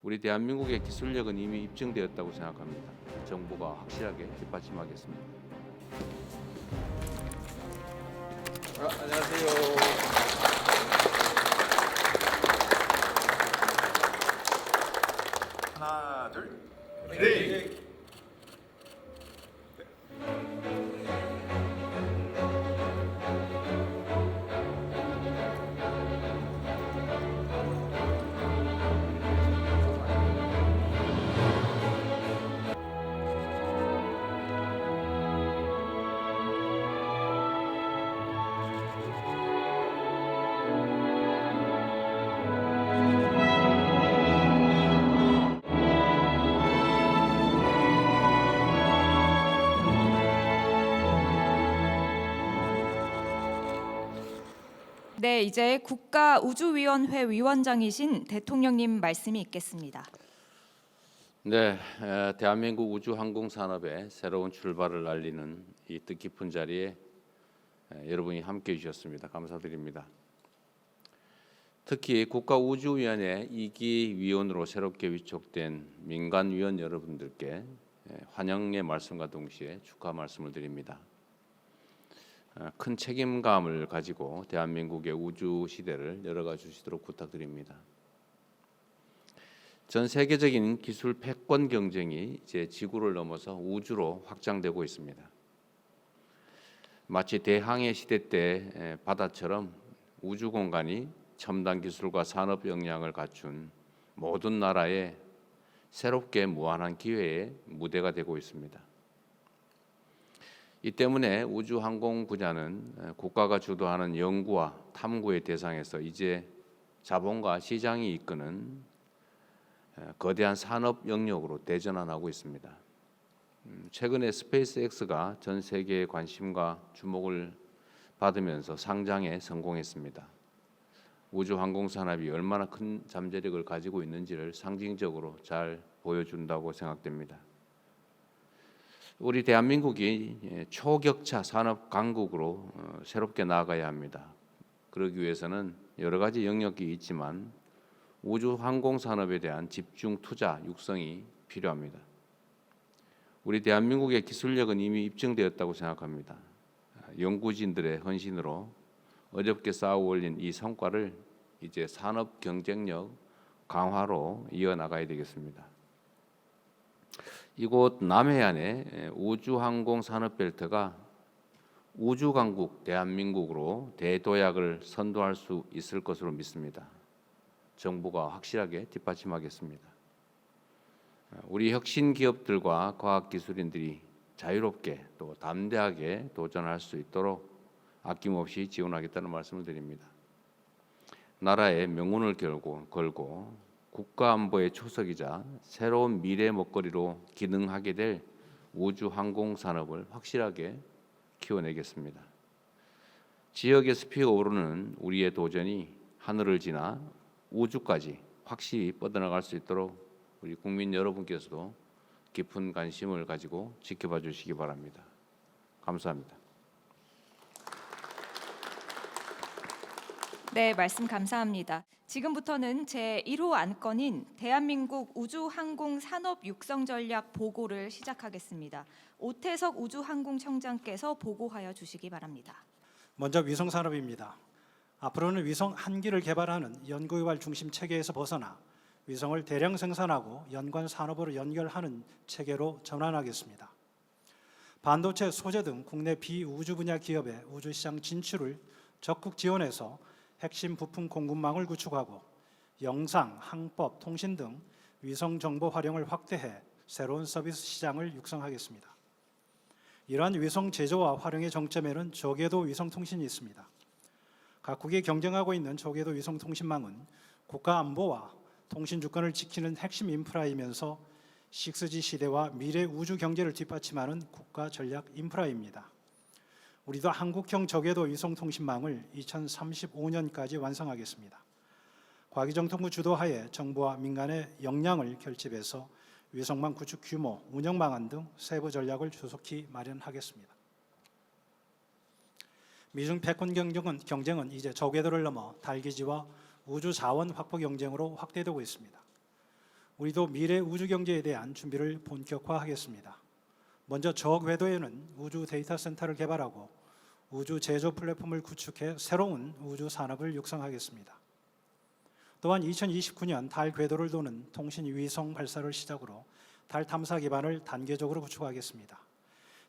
우리 대한민국의 기술력은 이미 입증되었다고 생각합니다. 정부가 확실하게 뒷받침하겠습니다. 안녕하세요. 하나, 둘. 네. 네, 이제 국가우주위원회 위원장이신 대통령님 말씀이 있겠습니다. 네, 대한민국 우주항공산업의 새로운 출발을 알리는 이 뜻깊은 자리에 여러분이 함께해 주셨습니다. 감사드립니다. 특히 국가우주위원회 2기 위원으로 새롭게 위촉된 민간위원 여러분들께 환영의 말씀과 동시에 축하 말씀을 드립니다. 큰 책임감을 가지고 대한민국의 우주 시대를 열어가 주시도록 부탁드립니다. 전 세계적인 기술 패권 경쟁이 이제 지구를 넘어서 우주로 확장되고 있습니다. 마치 대항해 시대 때 바다처럼 우주 공간이 첨단 기술과 산업 역량을 갖춘 모든 나라의 새롭게 무한한 기회의 무대가 되고 있습니다. 이 때문에 우주항공 분야는 국가가 주도하는 연구와 탐구의 대상에서 이제 자본과 시장이 이끄는 거대한 산업 영역으로 대전환하고 있습니다. 최근에 스페이스X가 전 세계의 관심과 주목을 받으면서 상장에 성공했습니다. 우주항공 산업이 얼마나 큰 잠재력을 가지고 있는지를 상징적으로 잘 보여준다고 생각됩니다. 우리 대한민국이 초격차 산업 강국으로 새롭게 나아가야 합니다. 그러기 위해서는 여러 가지 영역이 있지만 우주 항공 산업에 대한 집중 투자 육성이 필요합니다. 우리 대한민국의 기술력은 이미 입증되었다고 생각합니다. 연구진들의 헌신으로 어렵게 쌓아 올린 이 성과를 이제 산업 경쟁력 강화로 이어나가야 되겠습니다. 이곳 남해안의 우주항공 산업벨트가 우주강국 대한민국으로 대도약을 선도할 수 있을 것으로 믿습니다. 정부가 확실하게 뒷받침하겠습니다. 우리 혁신 기업들과 과학기술인들이 자유롭게 또 담대하게 도전할 수 있도록 아낌없이 지원하겠다는 말씀을 드립니다. 나라의 명운을 걸고 국가안보의 초석이자 새로운 미래 먹거리로 기능하게 될 우주항공 산업을 확실하게 키워내겠습니다. 지역에서 피어오르는 우리의 도전이 하늘을 지나 우주까지 확실히 뻗어나갈 수 있도록 우리 국민 여러분께서도 깊은 관심을 가지고 지켜봐 주시기 바랍니다. 감사합니다. 네, 말씀 감사합니다. 지금부터는 제1호 안건인 대한민국 우주항공 산업 육성 전략 보고를 시작하겠습니다. 오태석 우주항공청장께서 보고하여 주시기 바랍니다. 먼저 위성 산업입니다. 앞으로는 위성 한 기를 개발하는 연구개발 중심 체계에서 벗어나 위성을 대량 생산하고 연관 산업으로 연결하는 체계로 전환하겠습니다. 반도체, 소재 등 국내 비우주 분야 기업의 우주시장 진출을 적극 지원해서 핵심 부품 공급망을 구축하고 영상, 항법, 통신 등 위성 정보 활용을 확대해 새로운 서비스 시장을 육성하겠습니다. 이러한 위성 제조와 활용의 정점에는 저궤도 위성통신이 있습니다. 각국이 경쟁하고 있는 저궤도 위성통신망은 국가 안보와 통신 주권을 지키는 핵심 인프라이면서 6G 시대와 미래 우주 경제를 뒷받침하는 국가 전략 인프라입니다. 우리도 한국형 저궤도 위성통신망을 2035년까지 완성하겠습니다. 과기정통부 주도하에 정부와 민간의 역량을 결집해서 위성망 구축 규모, 운영 방안 등 세부 전략을 조속히 마련하겠습니다. 미중 패권 경쟁은 이제 저궤도를 넘어 달기지와 우주 자원 확보 경쟁으로 확대되고 있습니다. 우리도 미래 우주 경제에 대한 준비를 본격화하겠습니다. 먼저 저궤도에는 우주 데이터 센터를 개발하고 우주 제조 플랫폼을 구축해 새로운 우주 산업을 육성하겠습니다. 또한 2029년 달 궤도를 도는 통신 위성 발사를 시작으로 달 탐사 기반을 단계적으로 구축하겠습니다.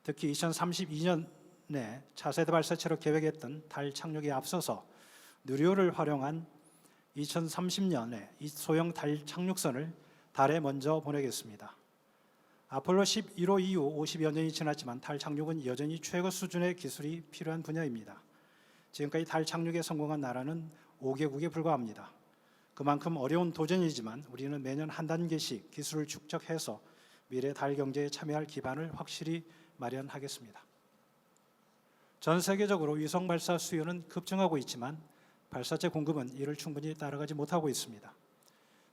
특히 2032년에 차세대 발사체로 계획했던 달 착륙에 앞서서 누리호를 활용한 2030년에 소형 달 착륙선을 달에 먼저 보내겠습니다. 아폴로 11호 이후 50여 년이 지났지만 달 착륙은 여전히 최고 수준의 기술이 필요한 분야입니다. 지금까지 달 착륙에 성공한 나라는 5개국에 불과합니다. 그만큼 어려운 도전이지만 우리는 매년 한 단계씩 기술을 축적해서 미래 달 경제에 참여할 기반을 확실히 마련하겠습니다. 전 세계적으로 위성 발사 수요는 급증하고 있지만 발사체 공급은 이를 충분히 따라가지 못하고 있습니다.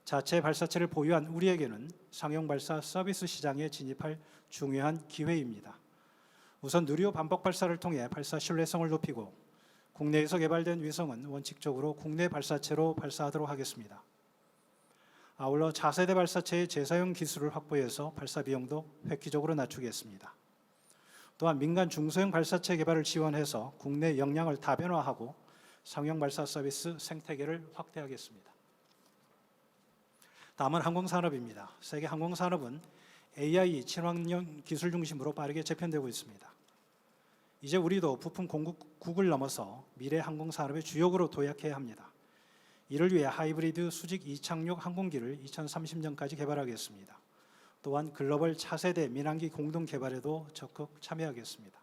자체 발사체를 보유한 우리에게는 상용 발사 서비스 시장에 진입할 중요한 기회입니다. 우선 누리호 반복 발사를 통해 발사 신뢰성을 높이고 국내에서 개발된 위성은 원칙적으로 국내 발사체로 발사하도록 하겠습니다. 아울러 차세대 발사체의 재사용 기술을 확보해서 발사 비용도 획기적으로 낮추겠습니다. 또한 민간 중소형 발사체 개발을 지원해서 국내 역량을 다변화하고 상용 발사 서비스 생태계를 확대하겠습니다. 다음은 항공산업입니다. 세계 항공산업은 AI 친환경 기술 중심으로 빠르게 재편되고 있습니다. 이제 우리도 부품 공급국을 넘어서 미래 항공산업의 주역으로 도약해야 합니다. 이를 위해 하이브리드 수직 이착륙 항공기를 2030년까지 개발하겠습니다. 또한 글로벌 차세대 민항기 공동 개발에도 적극 참여하겠습니다.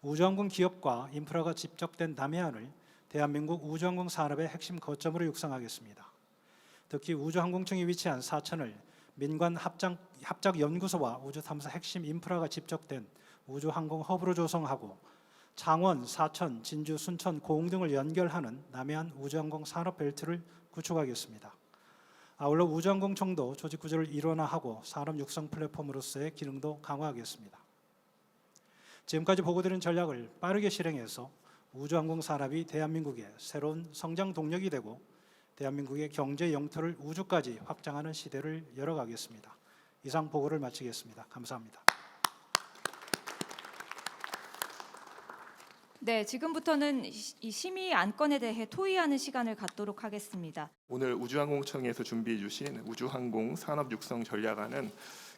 우주항공 기업과 인프라가 집적된 남해안을 대한민국 우주항공 산업의 핵심 거점으로 육성하겠습니다. 특히 우주항공청이 위치한 사천을 민관 합작연구소와 우주탐사 핵심 인프라가 집적된 우주항공 허브로 조성하고 창원, 사천, 진주, 순천, 고흥 등을 연결하는 남해안 우주항공 산업벨트를 구축하겠습니다. 아울러 우주항공청도 조직구조를 일원화하고 산업 육성 플랫폼으로서의 기능도 강화하겠습니다. 지금까지 보고드린 전략을 빠르게 실행해서 우주항공 산업이 대한민국의 새로운 성장 동력이 되고 대한민국의 경제 영토를 우주까지 확장하는 시대를 열어가겠습니다. 이상 보고를 마치겠습니다. 감사합니다. 네, 지금부터는 이 심의 안건에 대해 토의하는 시간을 갖도록 하겠습니다. 오늘 우주항공청에서 준비해 주신 우주항공 산업 육성 전략안은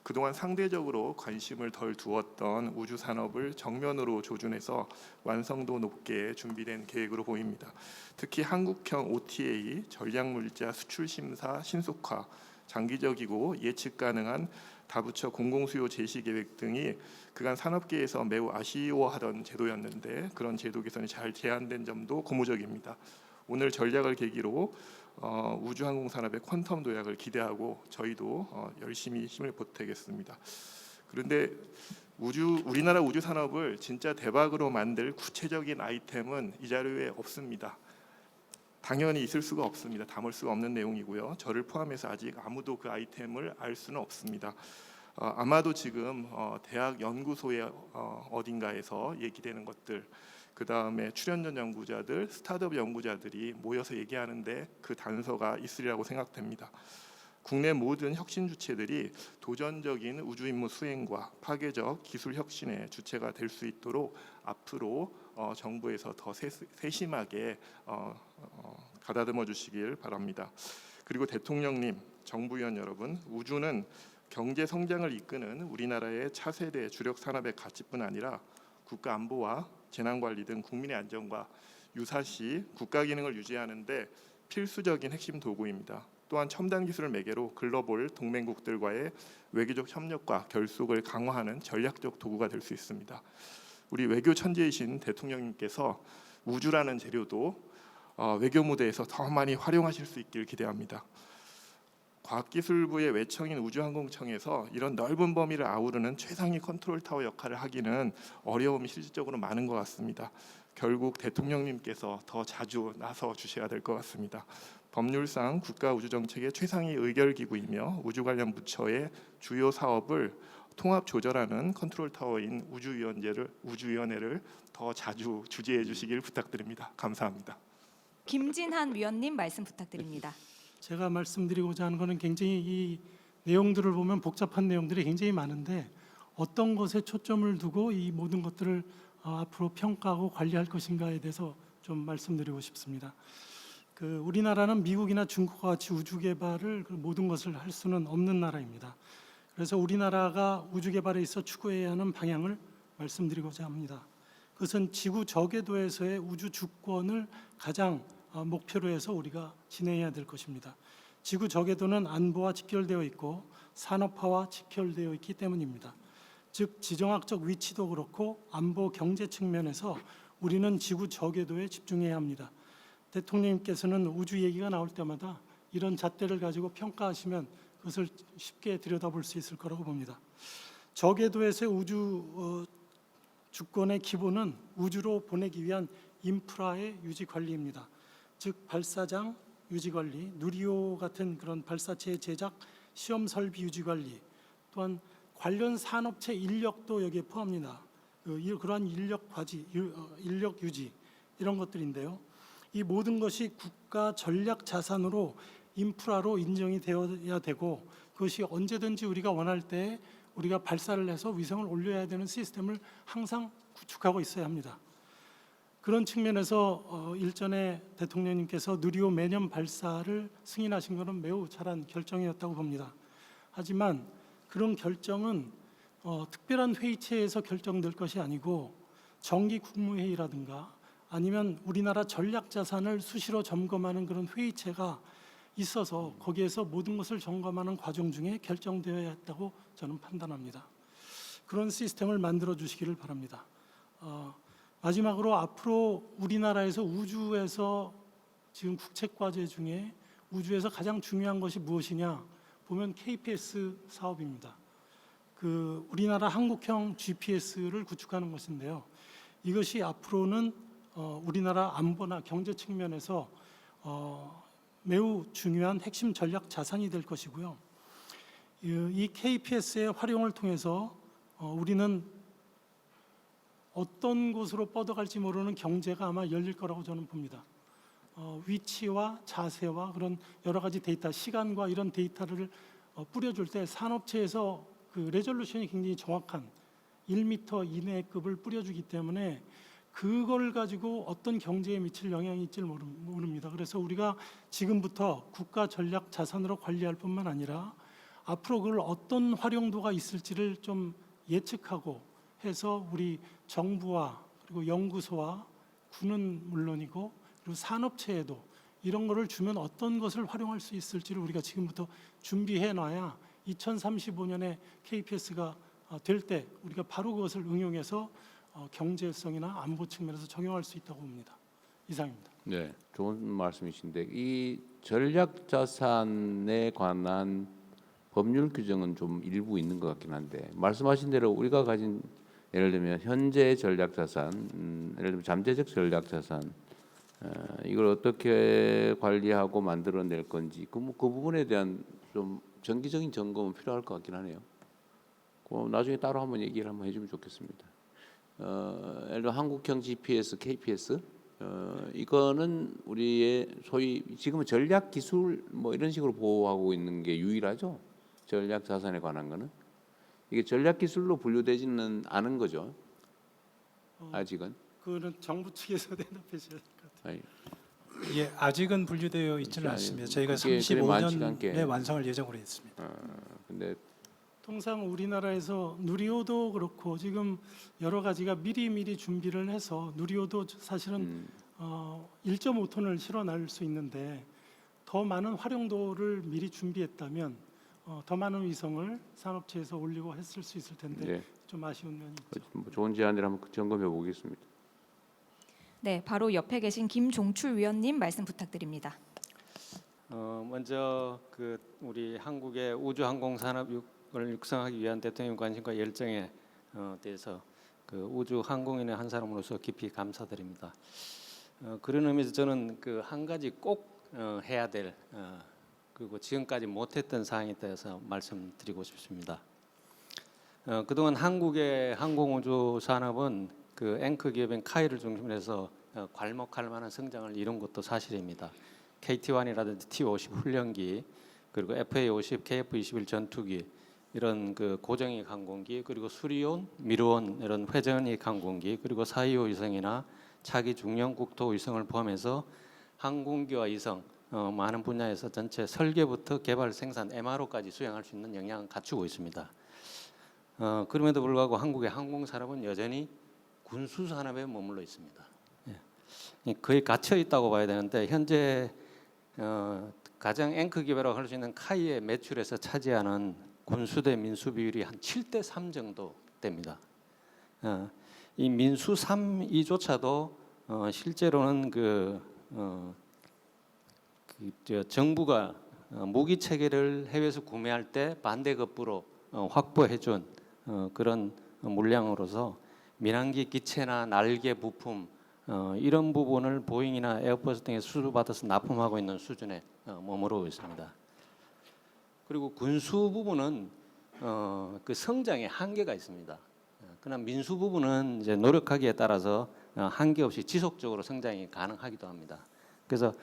그동안 상대적으로 관심을 덜 두었던 우주 산업을 정면으로 조준해서 완성도 높게 준비된 계획으로 보입니다. 특히 한국형 OTA, 전략물자 수출 심사 신속화, 장기적이고 예측 가능한 다부처 공공수요 제시 계획 등이 그간 산업계에서 매우 아쉬워하던 제도였는데 그런 제도 개선이 잘 제안된 점도 고무적입니다. 오늘 전략을 계기로 우주항공 산업의 퀀텀 도약을 기대하고 저희도 열심히 힘을 보태겠습니다. 그런데 우리나라 우주 산업을 진짜 대박으로 만들 구체적인 아이템은 이 자료에 없습니다. 당연히 있을 수가 없습니다. 담을 수가 없는 내용이고요. 저를 포함해서 아직 아무도 그 아이템을 알 수는 없습니다. 아마도 지금 대학 연구소의 어딘가에서 얘기되는 것들, 그 다음에 출연전 연구자들, 스타트업 연구자들이 모여서 얘기하는데 그 단서가 있으리라고 생각됩니다. 국내 모든 혁신 주체들이 도전적인 우주 임무 수행과 파괴적 기술 혁신의 주체가 될 수 있도록 앞으로 정부에서 더 세심하게 가다듬어 주시길 바랍니다. 그리고 대통령님, 정부위원 여러분, 우주는 경제 성장을 이끄는 우리나라의 차세대 주력 산업의 가치뿐 아니라 국가 안보와 재난관리 등 국민의 안전과 유사시 국가 기능을 유지하는 데 필수적인 핵심 도구입니다. 또한 첨단 기술을 매개로 글로벌 동맹국들과의 외교적 협력과 결속을 강화하는 전략적 도구가 될 수 있습니다. 우리 외교 천재이신 대통령님께서 우주라는 재료도 외교 무대에서 더 많이 활용하실 수 있길 기대합니다. 과학기술부의 외청인 우주항공청에서 이런 넓은 범위를 아우르는 최상위 컨트롤 타워 역할을 하기는 어려움이 실질적으로 많은 것 같습니다. 결국 대통령님께서 더 자주 나서 주셔야 될 것 같습니다. 법률상 국가우주정책의 최상위 의결기구이며 우주 관련 부처의 주요 사업을 통합 조절하는 컨트롤 타워인 우주위원회를 더 자주 주재해 주시길 부탁드립니다. 감사합니다. 김진한 위원님 말씀 부탁드립니다. 제가 말씀드리고자 하는 것은 굉장히 이 내용들을 보면 복잡한 내용들이 굉장히 많은데 어떤 것에 초점을 두고 이 모든 것들을 앞으로 평가하고 관리할 것인가에 대해서 좀 말씀드리고 싶습니다. 우리나라는 미국이나 중국과 같이 우주 개발을 모든 것을 할 수는 없는 나라입니다. 그래서 우리나라가 우주 개발에 있어 추구해야 하는 방향을 말씀드리고자 합니다. 그것은 지구 저궤도에서의 우주 주권을 가장 목표로 해서 우리가 진행해야 될 것입니다. 지구 저궤도는 안보와 직결되어 있고 산업화와 직결되어 있기 때문입니다. 즉 지정학적 위치도 그렇고 안보 경제 측면에서 우리는 지구 저궤도에 집중해야 합니다. 대통령님께서는 우주 얘기가 나올 때마다 이런 잣대를 가지고 평가하시면 그것을 쉽게 들여다볼 수 있을 거라고 봅니다. 저궤도에서의 우주 주권의 기본은 우주로 보내기 위한 인프라의 유지 관리입니다. 즉 발사장 유지 관리, 누리호 같은 그런 발사체 제작, 시험 설비 유지 관리, 또한 관련 산업체 인력도 여기에 포함합니다. 그러한 인력 과지, 인력 유지 이런 것들인데요. 이 모든 것이 국가 전략 자산으로 인프라로 인정이 되어야 되고 그것이 언제든지 우리가 원할 때 우리가 발사를 해서 위성을 올려야 되는 시스템을 항상 구축하고 있어야 합니다. 그런 측면에서 일전에 대통령님께서 누리호 매년 발사를 승인하신 것은 매우 잘한 결정이었다고 봅니다. 하지만 그런 결정은 특별한 회의체에서 결정될 것이 아니고 정기 국무회의라든가 아니면 우리나라 전략 자산을 수시로 점검하는 그런 회의체가 있어서 거기에서 모든 것을 점검하는 과정 중에 결정되어야 했다고 저는 판단합니다. 그런 시스템을 만들어 주시기를 바랍니다. 마지막으로 앞으로 우리나라에서 우주에서 지금 국책과제 중에 우주에서 가장 중요한 것이 무엇이냐 보면 KPS 사업입니다. 우리나라 한국형 GPS를 구축하는 것인데요. 이것이 앞으로는 우리나라 안보나 경제 측면에서 매우 중요한 핵심 전략 자산이 될 것이고요. 이 KPS의 활용을 통해서 우리는 어떤 곳으로 뻗어갈지 모르는 경제가 아마 열릴 거라고 저는 봅니다. 위치와 자세와 그런 여러 가지 데이터, 시간과 이런 데이터를 뿌려줄 때 산업체에서 레졸루션이 굉장히 정확한 1m 이내의 급을 뿌려주기 때문에 그걸 가지고 어떤 경제에 미칠 영향이 있지를 모릅니다. 그래서 우리가 지금부터 국가 전략 자산으로 관리할 뿐만 아니라 앞으로 그걸 어떤 활용도가 있을지를 좀 예측하고 해서 우리 정부와 그리고 연구소와 군은 물론이고 그리고 산업체에도 이런 거를 주면 어떤 것을 활용할 수 있을지를 우리가 지금부터 준비해 놔야 2035년에 KPS가 될 때 우리가 바로 그것을 응용해서 경제성이나 안보 측면에서 적용할 수 있다고 봅니다. 이상입니다. 네, 좋은 말씀이신데 이 전략 자산에 관한 법률 규정은 좀 일부 있는 것 같긴 한데 말씀하신 대로 우리가 가진 예를 들면 현재 전략 자산, 예를 들면 잠재적 전략 자산 이걸 어떻게 관리하고 만들어낼 건지 그 부분에 대한 좀 정기적인 점검은 필요할 것 같긴 하네요. 나중에 따로 한번 얘기를 한번 해주면 좋겠습니다. 예를 들어 한국형 GPS, KPS 이거는 우리의 소위 지금은 전략 기술 뭐 이런 식으로 보호하고 있는 게 유일하죠. 전략 자산에 관한 거는 이게 전략 기술로 분류되지는 않은 거죠. 아직은. 그거는 정부 측에서 대답해 주셔야 될 것 같아요. 예, 아직은 분류되어 있지는 아니, 않습니다. 저희가 그게 많지가 35년에 않게. 완성을 예정으로 했습니다. 근데 통상 우리나라에서 누리호도 그렇고 지금 여러 가지가 미리 준비를 해서 누리호도 사실은 1.5톤을 실어날 수 있는데 더 많은 활용도를 미리 준비했다면 더 많은 위성을 산업체에서 올리고 했을 수 있을 텐데 네, 좀 아쉬운 면이 있죠. 뭐 좋은 제안을 한번 점검해 보겠습니다. 네, 바로 옆에 계신 김종출 위원님 말씀 부탁드립니다. 먼저 우리 한국의 우주항공 산업을 육성하기 위한 대통령 관심과 열정에 대해서 우주 항공인의 한 사람으로서 깊이 감사드립니다. 그런 의미에서 저는 한 가지 꼭 해야 될 그리고 지금까지 못했던 사항이 있다해서 말씀드리고 싶습니다. 그동안 한국의 항공우주 산업은 앵커 기업인 카이를 중심으로 해서 괄목할 만한 성장을 이룬 것도 사실입니다. KT-1이라든지 T-50 훈련기, 그리고 FA-50, KF-21 전투기, 이런 그 고정익 항공기, 그리고 수리온, 미르온 이런 회전익 항공기, 그리고 425 위성이나 차기 중형 국토 위성을 포함해서 항공기와 위성 많은 분야에서 전체 설계부터 개발, 생산, MRO까지 수행할 수 있는 역량을 갖추고 있습니다. 그럼에도 불구하고 한국의 항공 산업은 여전히 군수 산업에 머물러 있습니다. 예. 거의 갇혀 있다고 봐야 되는데 현재 가장 앵커 기업이라고 할 수 있는 카이의 매출에서 차지하는 군수 대 민수 비율이 한 7대 3 정도 됩니다. 이 민수 3 이조차도 실제로는 정부가 무기 체계를 해외에서 구매할 때 반대급부로 확보해준 그런 물량으로서 민항기 기체나 날개 부품 이런 부분을 보잉이나 에어버스 등에서 수주받아서 납품하고 있는 수준에 머무르고 있습니다. 그리고 군수 부분은 그 성장에 한계가 있습니다. 그러나 민수 부분은 이제 노력하기에 따라서 한계 없이 지속적으로 성장이 가능하기도 합니다. 그래서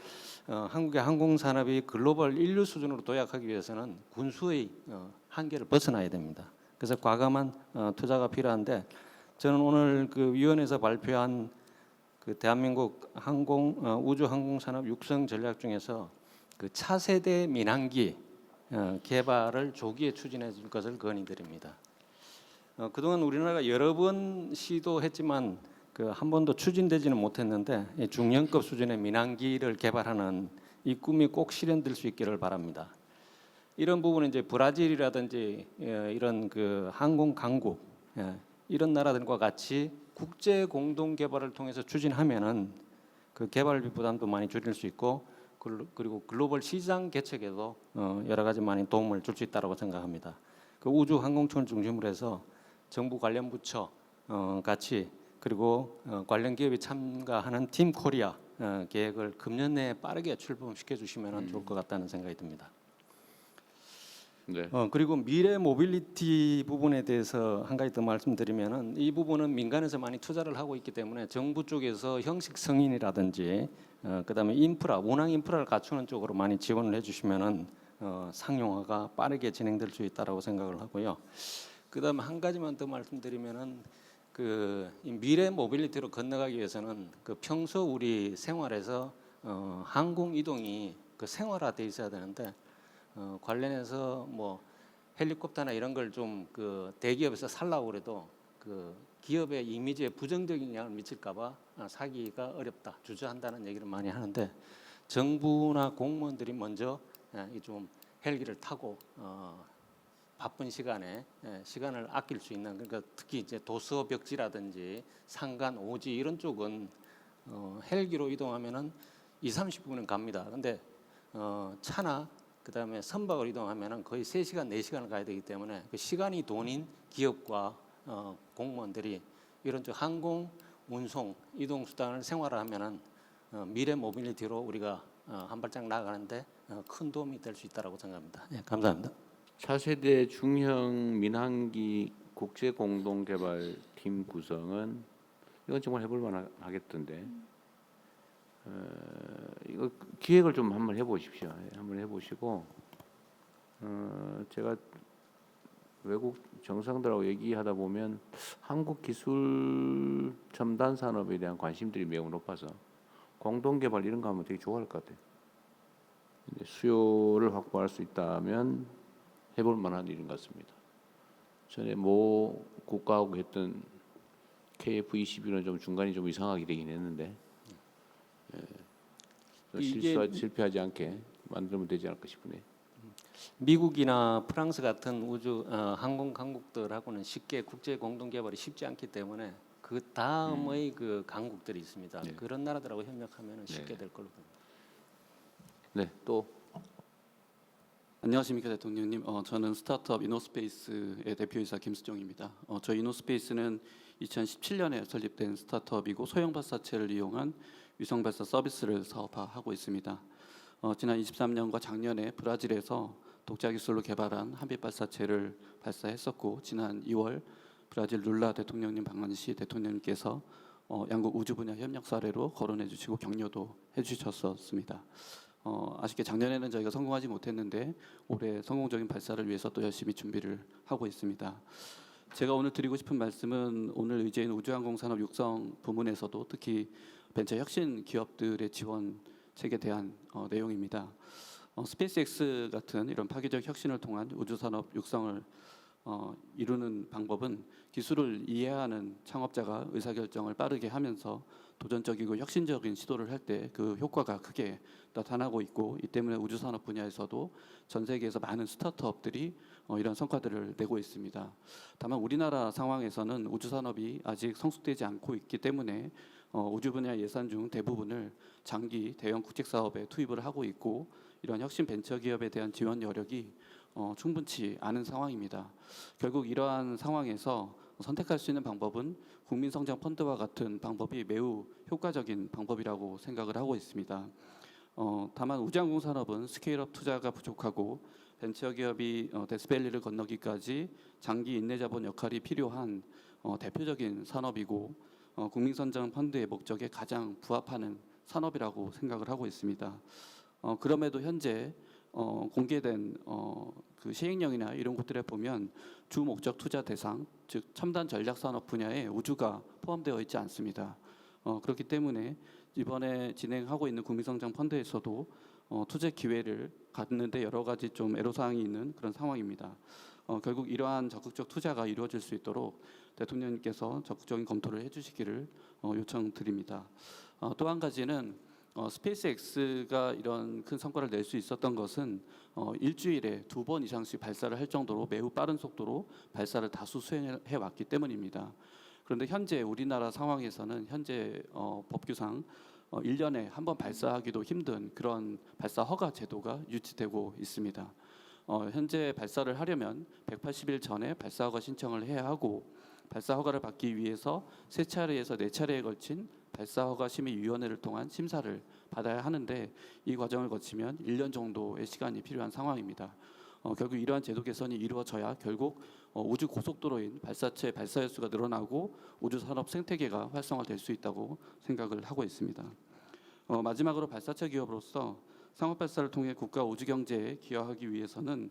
한국의 항공 산업이 글로벌 인류 수준으로 도약하기 위해서는 군수의 한계를 벗어나야 됩니다. 그래서 과감한 투자가 필요한데 저는 오늘 그 위원회에서 발표한 그 대한민국 우주 항공 산업 육성 전략 중에서 그 차세대 민항기 개발을 조기에 추진해 줄 것을 건의드립니다. 그동안 우리나라가 여러 번 시도했지만 한 번도 추진되지는 못했는데 중형급 수준의 민항기를 개발하는 이 꿈이 꼭 실현될 수 있기를 바랍니다. 이런 부분은 이제 브라질이라든지 이런 그 항공 강국 이런 나라들과 같이 국제 공동 개발을 통해서 추진하면은 그 개발비 부담도 많이 줄일 수 있고 그리고 글로벌 시장 개척에도 여러 가지 많이 도움을 줄 수 있다고 생각합니다. 그 우주 항공청을 중심으로 해서 정부 관련 부처 같이 그리고 관련 기업이 참가하는 팀 코리아 계획을 금년 내에 빠르게 출범시켜 주시면 좋을 것 같다는 생각이 듭니다. 네. 그리고 미래 모빌리티 부분에 대해서 한 가지 더 말씀드리면은 이 부분은 민간에서 많이 투자를 하고 있기 때문에 정부 쪽에서 형식 승인이라든지 그다음에 인프라, 운항 인프라를 갖추는 쪽으로 많이 지원을 해주시면은 상용화가 빠르게 진행될 수 있다라고 생각을 하고요. 그다음에 한 가지만 더 말씀드리면은 이 미래 모빌리티로 건너가기 위해서는 그 평소 우리 생활에서 항공 이동이 생활화돼 있어야 되는데 관련해서 뭐 헬리콥터나 이런 걸 좀 대기업에서 살라고 그래도 기업의 이미지에 부정적인 영향을 미칠까봐 사기가 어렵다, 주저한다는 얘기를 많이 하는데 정부나 공무원들이 먼저 좀 헬기를 타고 바쁜 시간에 시간을 아낄 수 있는 그러니까 특히 이제 도서 벽지라든지 산간 오지 이런 쪽은 헬기로 이동하면은 2~30분은 갑니다. 근데 차나 그다음에 선박으로 이동하면은 거의 3시간, 4시간을 가야 되기 때문에 그 시간이 돈인 기업과 공무원들이 이런 쪽 항공 운송 이동 수단을 생활화하면은 미래 모빌리티로 우리가 한 발짝 나아가는데 큰 도움이 될 수 있다라고 생각합니다. 예, 감사합니다. 차세대 중형 민항기 국제 공동 개발 팀 구성은 이건 정말 해볼 만하겠던데 이거 기획을 좀 한번 해보십시오. 한번 해보시고 제가 외국 정상들하고 얘기하다 보면 한국 기술 첨단 산업에 대한 관심들이 매우 높아서 공동 개발 이런 거 하면 되게 좋아할 것 같아요. 근데 수요를 확보할 수 있다면 해볼 만한 일인 것 같습니다. 전에 모 국가하고 했던 KF-21은 좀 중간이 좀 이상하게 되긴 했는데 실패하지 않게 만들면 되지 않을까 싶으네요. 미국이나 프랑스 같은 우주 항공 강국들하고는 쉽게 국제 공동 개발이 쉽지 않기 때문에 그 다음의 그 강국들이 있습니다. 네. 그런 나라들하고 협력하면 쉽게 될 걸로 봅니다. 네, 또 안녕하십니까 대통령님. 저는 스타트업 이노스페이스의 대표이사 김수정입니다. 저희 이노스페이스는 2017년에 설립된 스타트업이고 소형 발사체를 이용한 위성 발사 서비스를 사업화하고 있습니다. 지난 23년과 작년에 브라질에서 독자 기술로 개발한 한빛 발사체를 발사했었고 지난 2월 브라질 룰라 대통령님 방문 시 대통령님께서 양국 우주 분야 협력 사례로 거론해 주시고 격려도 해 주셨었습니다. 아쉽게 작년에는 저희가 성공하지 못했는데 올해 성공적인 발사를 위해서 또 열심히 준비를 하고 있습니다. 제가 오늘 드리고 싶은 말씀은 오늘 의제인 우주항공 산업 육성 부문에서도 특히 벤처 혁신 기업들의 지원책에 대한 내용입니다. 스페이스X 같은 이런 파괴적 혁신을 통한 우주 산업 육성을 이루는 방법은 기술을 이해하는 창업자가 의사결정을 빠르게 하면서 도전적이고 혁신적인 시도를 할 때 그 효과가 크게 나타나고 있고, 이 때문에 우주 산업 분야에서도 전 세계에서 많은 스타트업들이 이런 성과들을 내고 있습니다. 다만 우리나라 상황에서는 우주 산업이 아직 성숙되지 않고 있기 때문에 우주 분야 예산 중 대부분을 장기 대형 국책 사업에 투입을 하고 있고, 이런 혁신 벤처 기업에 대한 지원 여력이 충분치 않은 상황입니다. 결국 이러한 상황에서 선택할 수 있는 방법은 국민성장펀드와 같은 방법이 매우 효과적인 방법이라고 생각을 하고 있습니다. 다만 우주항공 산업은 스케일업 투자가 부족하고 벤처 기업이 데스밸리를 건너기까지 장기 인내 자본 역할이 필요한 대표적인 산업이고, 국민성장펀드의 목적에 가장 부합하는 산업이라고 생각을 하고 있습니다. 그럼에도 현재 공개된 그 시행령이나 이런 곳들에 보면 주 목적 투자 대상, 즉 첨단 전략 산업 분야에 우주가 포함되어 있지 않습니다. 그렇기 때문에 이번에 진행하고 있는 국민성장 펀드에서도 투자 기회를 갖는데 여러 가지 좀 애로사항이 있는 그런 상황입니다. 결국 이러한 적극적 투자가 이루어질 수 있도록 대통령님께서 적극적인 검토를 해주시기를 요청드립니다. 또 한 가지는 스페이스X가 이런 큰 성과를 낼 수 있었던 것은 일주일에 2번 이상씩 발사를 할 정도로 매우 빠른 속도로 발사를 다수 수행해 왔기 때문입니다. 그런데 현재 우리나라 상황에서는 현재 법규상 1년에 한 번 발사하기도 힘든 그런 발사 허가 제도가 유지되고 있습니다. 현재 발사를 하려면 180일 전에 발사 허가 신청을 해야 하고, 발사 허가를 받기 위해서 3차례에서 4차례에 걸친 발사 허가 심의위원회를 통한 심사를 받아야 하는데, 이 과정을 거치면 1년 정도의 시간이 필요한 상황입니다. 결국 이러한 제도 개선이 이루어져야 결국 우주 고속도로인 발사체 발사 횟수가 늘어나고 우주 산업 생태계가 활성화될 수 있다고 생각을 하고 있습니다. 마지막으로 발사체 기업으로서 상업 발사를 통해 국가 우주 경제에 기여하기 위해서는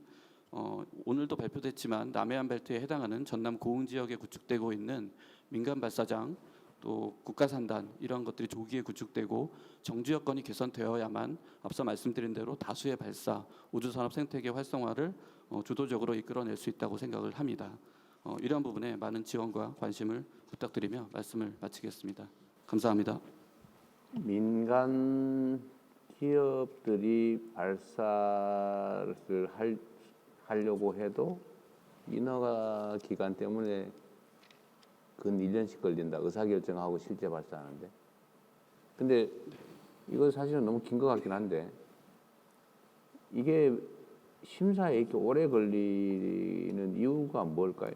오늘도 발표됐지만 남해안 벨트에 해당하는 전남 고흥 지역에 구축되고 있는 민간 발사장, 또 국가산단, 이러한 것들이 조기에 구축되고 정주 여건이 개선되어야만 앞서 말씀드린 대로 다수의 발사, 우주산업 생태계 활성화를 주도적으로 이끌어낼 수 있다고 생각을 합니다. 이러한 부분에 많은 지원과 관심을 부탁드리며 말씀을 마치겠습니다. 감사합니다. 민간 기업들이 발사를 하려고 해도 인허가 기간 때문에 근 1년씩 걸린다. 의사결정하고 실제 발사하는데. 근데 이거 사실은 너무 긴 것 같긴 한데, 이게 심사에 이렇게 오래 걸리는 이유가 뭘까요?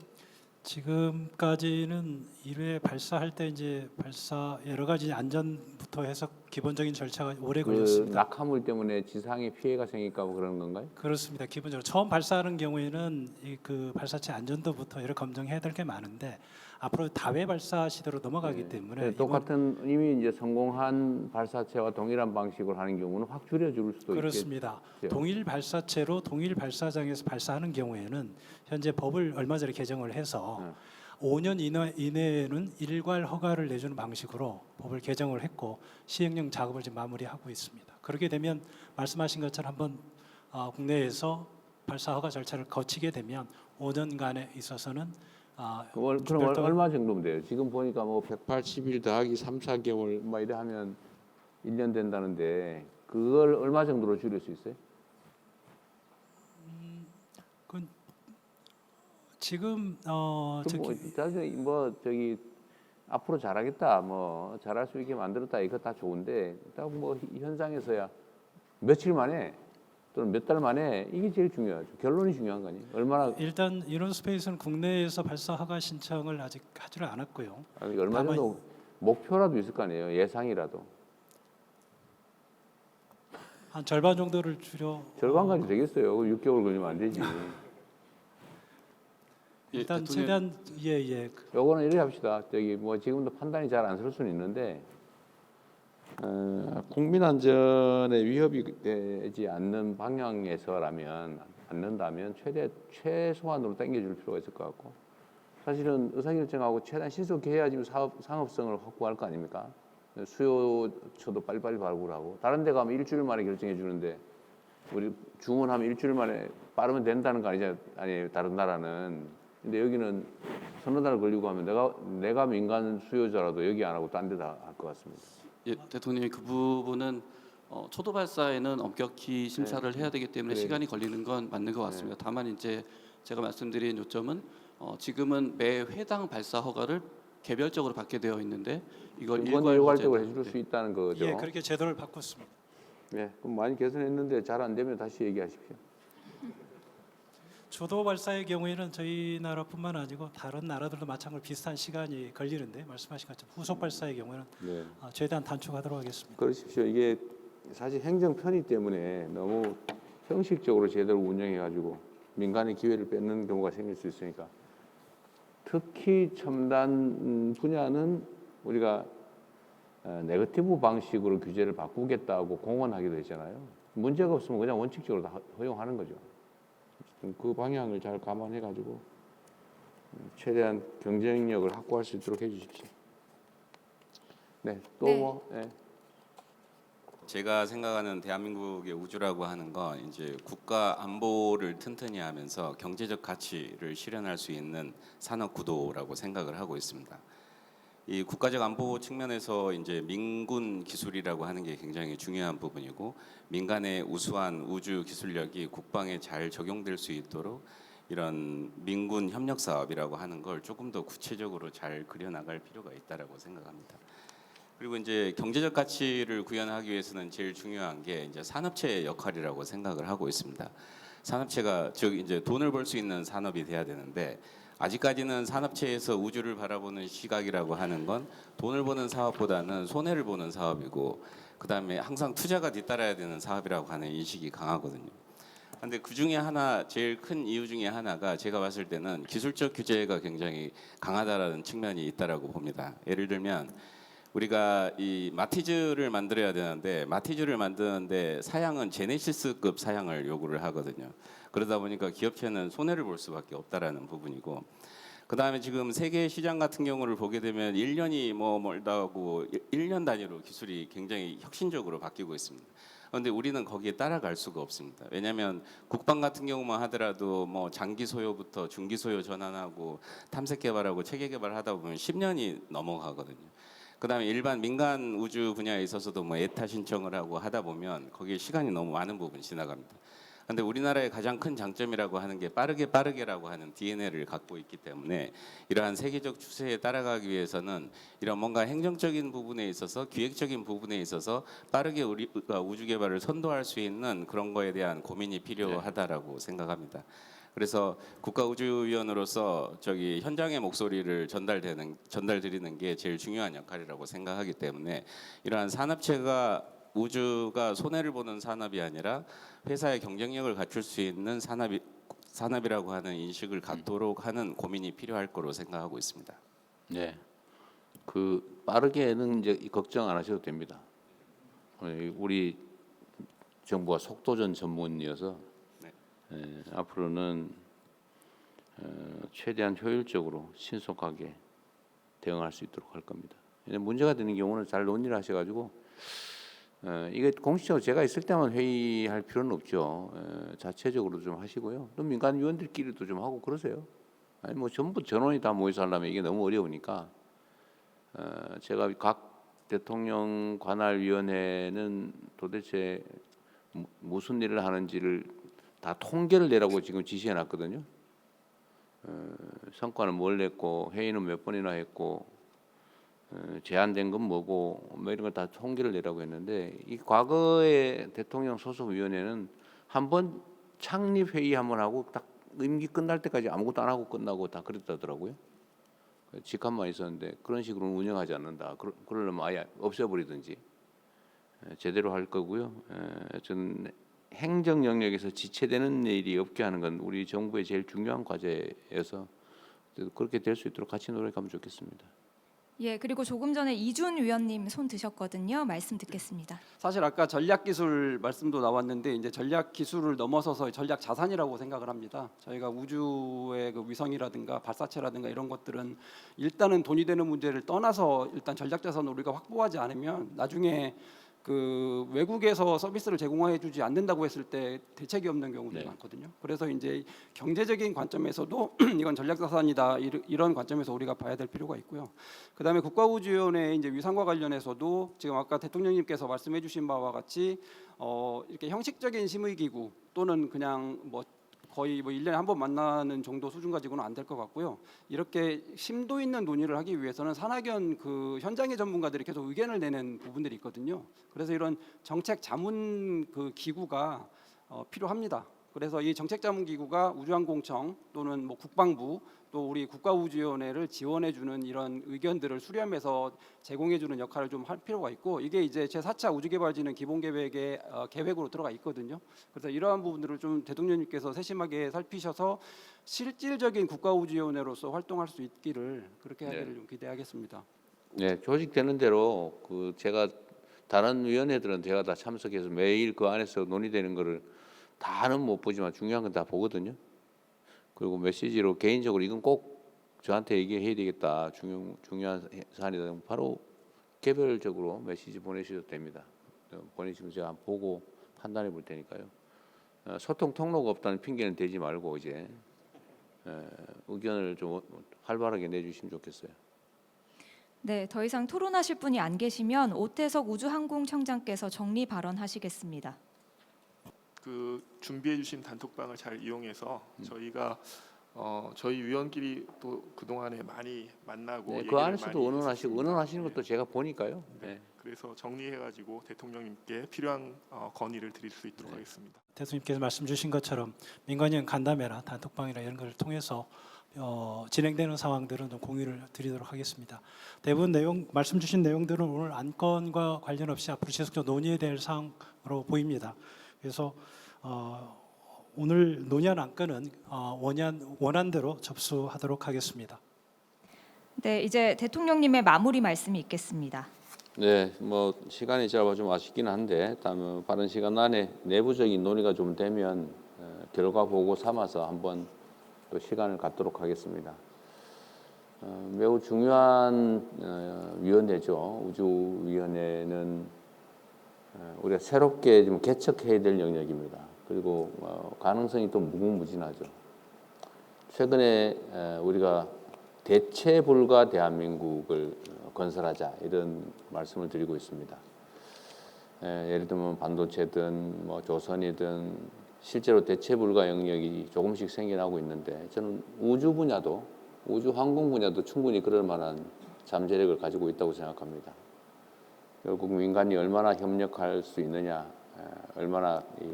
지금까지는 1회 발사할 때 이제 발사 여러 가지 안전부터 해서 기본적인 절차가 오래 그 걸렸습니다. 낙하물 때문에 지상에 피해가 생길까 봐 그러는 건가요? 그렇습니다. 기본적으로 처음 발사하는 경우에는 그 발사체 안전도부터 여러 검증해야 될 게 많은데, 앞으로 다회 발사 시대로 넘어가기 때문에 똑같은 이미 이제 성공한 발사체와 동일한 방식으로 하는 경우는 확 줄여줄 수도 그렇습니다. 있겠죠. 동일 발사체로 동일 발사장에서 발사하는 경우에는 현재 법을 얼마 전에 개정을 해서 5년 이내에는 일괄 허가를 내주는 방식으로 법을 개정을 했고 시행령 작업을 지금 마무리하고 있습니다. 그렇게 되면 말씀하신 것처럼 한번 국내에서 발사 허가 절차를 거치게 되면 5년간에 있어서는 그럼 얼마 정도면 돼요? 지금 보니까 뭐 180일 더하기 3, 4개월 막 이래 하면 1년 된다는데, 그걸 얼마 정도로 줄일 수 있어요? 지금 저기 앞으로 잘하겠다, 뭐 잘할 수 있게 만들었다, 이거 다 좋은데 딱 뭐 현장에서야 며칠 만에 또는 몇 달 만에 이게 제일 중요하죠. 결론이 중요한 거 아니에요? 얼마나 일단 이노스페이스는 국내에서 발사 허가 신청을 아직 하지를 않았고요. 얼마 정도 목표라도 있을 거 아니에요? 예상이라도 한 절반 정도를 줄여. 절반까지 되겠어요. 6개월 걸리면 안 되지. 일단 최대한 요거는 이렇게 합시다. 저기 뭐 지금도 판단이 잘 안 설 수는 있는데 국민 안전에 위협이 되지 않는 방향에서라면 않는다면 최소한으로 당겨줄 필요가 있을 것 같고, 사실은 의사결정하고 최대한 신속히 해야지 상업성을 확보할 거 아닙니까? 수요처도 빨리빨리 발굴하고, 다른 데 가면 일주일 만에 결정해 주는데 우리 주문하면 일주일 만에 빠르면 된다는 거 아니에요, 다른 나라는. 근데 여기는 서너 달 걸리고 하면 내가 민간 수요자라도 여기 안 하고 딴 데다 할 것 같습니다. 예, 대통령이 그 부분은 초도 발사에는 엄격히 심사를 해야 되기 때문에 네. 시간이 걸리는 건 맞는 것 같습니다. 다만 이제 제가 말씀드린 요점은 지금은 매 회당 발사 허가를 개별적으로 받게 되어 있는데 이걸 일괄적으로 일괄 해줄 수 있다는 거죠. 예, 그렇게 제도를 바꿨습니다. 네, 그럼 많이 개선했는데 잘 안 되면 다시 얘기하십시오. 초도 발사의 경우에는 저희 나라뿐만 아니고 다른 나라들도 마찬가지로 비슷한 시간이 걸리는데, 말씀하신 것처럼 후속 발사의 경우에는 네, 최대한 단축하도록 하겠습니다. 그러십시오. 이게 사실 행정 편의 때문에 너무 형식적으로 제대로 운영해가지고 민간의 기회를 뺏는 경우가 생길 수 있으니까, 특히 첨단 분야는 우리가 네거티브 방식으로 규제를 바꾸겠다고 공언하기도 했잖아요. 문제가 없으면 그냥 원칙적으로 다 허용하는 거죠. 그 방향을 잘 감안해가지고 최대한 경쟁력을 확보할 수 있도록 해주십시오. 네, 또 네. 뭐? 네. 제가 생각하는 대한민국의 우주라고 하는 건 이제 국가 안보를 튼튼히 하면서 경제적 가치를 실현할 수 있는 산업 구도라고 생각을 하고 있습니다. 이 국가적 안보 측면에서 이제 민군 기술이라고 하는 게 굉장히 중요한 부분이고, 민간의 우수한 우주 기술력이 국방에 잘 적용될 수 있도록 이런 민군 협력 사업이라고 하는 걸 조금 더 구체적으로 잘 그려나갈 필요가 있다라고 생각합니다. 그리고 이제 경제적 가치를 구현하기 위해서는 제일 중요한 게 이제 산업체의 역할이라고 생각을 하고 있습니다. 산업체가 즉 이제 돈을 벌 수 있는 산업이 돼야 되는데, 아직까지는 산업체에서 우주를 바라보는 시각이라고 하는 건 돈을 버는 사업보다는 손해를 보는 사업이고, 그다음에 항상 투자가 뒤따라야 되는 사업이라고 하는 인식이 강하거든요. 근데 그 중에 하나, 제일 큰 이유 중에 하나가 제가 봤을 때는 기술적 규제가 굉장히 강하다라는 측면이 있다라고 봅니다. 예를 들면 우리가 이 마티즈를 만들어야 되는데, 마티즈를 만드는데 사양은 제네시스급 사양을 요구를 하거든요. 그러다 보니까 기업체는 손해를 볼 수밖에 없다라는 부분이고, 그다음에 지금 세계 시장 같은 경우를 보게 되면 1년이 뭐 멀다고 1년 단위로 기술이 굉장히 혁신적으로 바뀌고 있습니다. 그런데 우리는 거기에 따라갈 수가 없습니다. 왜냐하면 국방 같은 경우만 하더라도 뭐 장기 소요부터 중기 소요 전환하고 탐색 개발하고 체계 개발하다 보면 10년이 넘어가거든요. 그다음에 일반 민간 우주 분야에 있어서도 뭐 에타 신청을 하고 하다 보면 거기에 시간이 너무 많은 부분이 지나갑니다. 그런데 우리나라의 가장 큰 장점이라고 하는 게 빠르게라고 하는 DNA를 갖고 있기 때문에, 이러한 세계적 추세에 따라가기 위해서는 이런 뭔가 행정적인 부분에 있어서, 기획적인 부분에 있어서 빠르게 우리가 우주 개발을 선도할 수 있는 그런 거에 대한 고민이 필요하다라고 생각합니다. 그래서 국가우주위원으로서 현장의 목소리를 전달드리는 게 제일 중요한 역할이라고 생각하기 때문에, 이러한 산업체가 우주가 손해를 보는 산업이 아니라 회사의 경쟁력을 갖출 수 있는 산업이라고 하는 인식을 갖도록 하는 고민이 필요할 거로 생각하고 있습니다. 네, 그 빠르게는 이제 걱정 안 하셔도 됩니다. 우리 정부가 속도전 전문이어서 앞으로는 최대한 효율적으로 신속하게 대응할 수 있도록 할 겁니다. 문제가 되는 경우는 잘 논의를 하셔가지고, 이게 공식적으로 제가 있을 때만 회의할 필요는 없죠. 자체적으로 좀 하시고요. 또 민간 위원들끼리도 좀 하고 그러세요. 아니 뭐 전부 전원이 다 모여서 하려면 이게 너무 어려우니까, 제가 각 대통령 관할 위원회는 도대체 무슨 일을 하는지를 다 통계를 내라고 지금 지시해 놨거든요. 성과는 뭘 냈고, 회의는 몇 번이나 했고, 제안된 건 뭐고, 뭐 이런 걸 다 통계를 내라고 했는데, 이 과거의 대통령 소속 위원회는 한 번 창립 회의 한 번 하고 딱 임기 끝날 때까지 아무것도 안 하고 끝나고 다 그랬다더라고요. 직함만 있었는데, 그런 식으로는 운영하지 않는다. 그러려면 아예 없애버리든지 제대로 할 거고요. 저는 행정 영역에서 지체되는 일이 없게 하는 건 우리 정부의 제일 중요한 과제여서 그렇게 될 수 있도록 같이 노력하면 좋겠습니다. 예, 그리고 조금 전에 이준 위원님 손 드셨거든요. 말씀 듣겠습니다. 사실 아까 전략 기술 말씀도 나왔는데 이제 전략 기술을 넘어서서 전략 자산이라고 생각을 합니다. 저희가 우주의 그 위성이라든가 발사체라든가 이런 것들은 일단은 돈이 되는 문제를 떠나서 일단 전략 자산을 우리가 확보하지 않으면 나중에 그 외국에서 서비스를 제공해 주지 않는다고 했을 때 대책이 없는 경우들이 네. 많거든요. 그래서 이제 경제적인 관점에서도 이건 전략 자산이다 이런 관점에서 우리가 봐야 될 필요가 있고요. 그다음에 국가우주위원회 이제 위상과 관련해서도 지금 아까 대통령님께서 말씀해 주신 바와 같이 이렇게 형식적인 심의기구 또는 그냥 뭐 거의 뭐 1년에 한 번 만나는 정도 수준 가지고는 안 될 것 같고요. 이렇게 심도 있는 논의를 하기 위해서는 산학연 그 현장의 전문가들이 계속 의견을 내는 부분들이 있거든요. 그래서 이런 정책 자문 그 기구가 필요합니다. 그래서 이 정책 자문 기구가 우주항공청 또는 뭐 국방부 또 우리 국가우주위원회를 지원해주는 이런 의견들을 수렴해서 제공해주는 역할을 좀 할 필요가 있고 이게 이제 제4차 우주개발진흥 기본계획의 계획으로 들어가 있거든요. 그래서 이러한 부분들을 좀 대통령님께서 세심하게 살피셔서 실질적인 국가우주위원회로서 활동할 수 있기를 그렇게 하기를 좀 기대하겠습니다. 네, 조직되는 대로 그 제가 다른 위원회들은 제가 다 참석해서 매일 그 안에서 논의되는 거를 다는 못 보지만 중요한 건 다 보거든요. 그리고 메시지로 개인적으로 이건 꼭 저한테 얘기해야 되겠다. 중요한 사안이다. 바로 개별적으로 메시지 보내셔도 됩니다. 보내시면 제가 한번 보고 판단해 볼 테니까요. 소통 통로가 없다는 핑계는 대지 말고 이제 의견을 좀 활발하게 내주시면 좋겠어요. 네, 더 이상 토론하실 분이 안 계시면 오태석 우주항공청장께서 정리 발언하시겠습니다. 그 준비해 주신 단톡방을 잘 이용해서 저희가 저희 위원끼리 또 그동안에 많이 만나고 네, 그 얘기를 안에서도 많이 의논하시고 했었습니다. 의논하시는 것도 제가 보니까요. 네. 그래서 정리해 가지고 대통령님께 필요한 건의를 드릴 수 있도록 하겠습니다. 대통령께서 말씀 주신 것처럼 민관위원 간담회나 단톡방이나 이런 것을 통해서 진행되는 상황들은 좀 공유를 드리도록 하겠습니다. 대부분 말씀 주신 내용들은 오늘 안건과 관련 없이 앞으로 지속적으로 논의해야 될 사항으로 보입니다. 그래서 오늘 논의한 안건은 원안대로 접수하도록 하겠습니다. 네, 이제 대통령님의 마무리 말씀이 있겠습니다. 네, 뭐 시간이 짧아 좀 아쉽긴 한데 다음 빠른 시간 안에 내부적인 논의가 좀 되면 결과 보고 삼아서 한번 또 시간을 갖도록 하겠습니다. 매우 중요한 위원회죠. 우주위원회는 우리가 새롭게 좀 개척해야 될 영역입니다. 그리고 가능성이 또 무궁무진하죠. 최근에 우리가 대체 불가 대한민국을 건설하자 이런 말씀을 드리고 있습니다. 예를 들면 반도체든 뭐 조선이든 실제로 대체 불가 영역이 조금씩 생겨나고 있는데 저는 우주 분야도 우주 항공 분야도 충분히 그럴 만한 잠재력을 가지고 있다고 생각합니다. 결국 민간이 얼마나 협력할 수 있느냐, 얼마나 이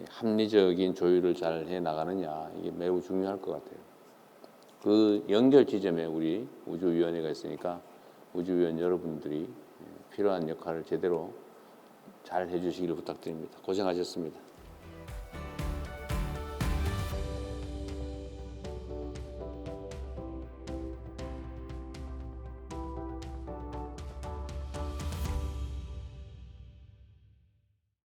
합리적인 조율을 잘 해 나가느냐 이게 매우 중요할 것 같아요. 그 연결 지점에 우리 우주위원회가 있으니까 우주위원 여러분들이 필요한 역할을 제대로 잘 해주시기를 부탁드립니다. 고생하셨습니다.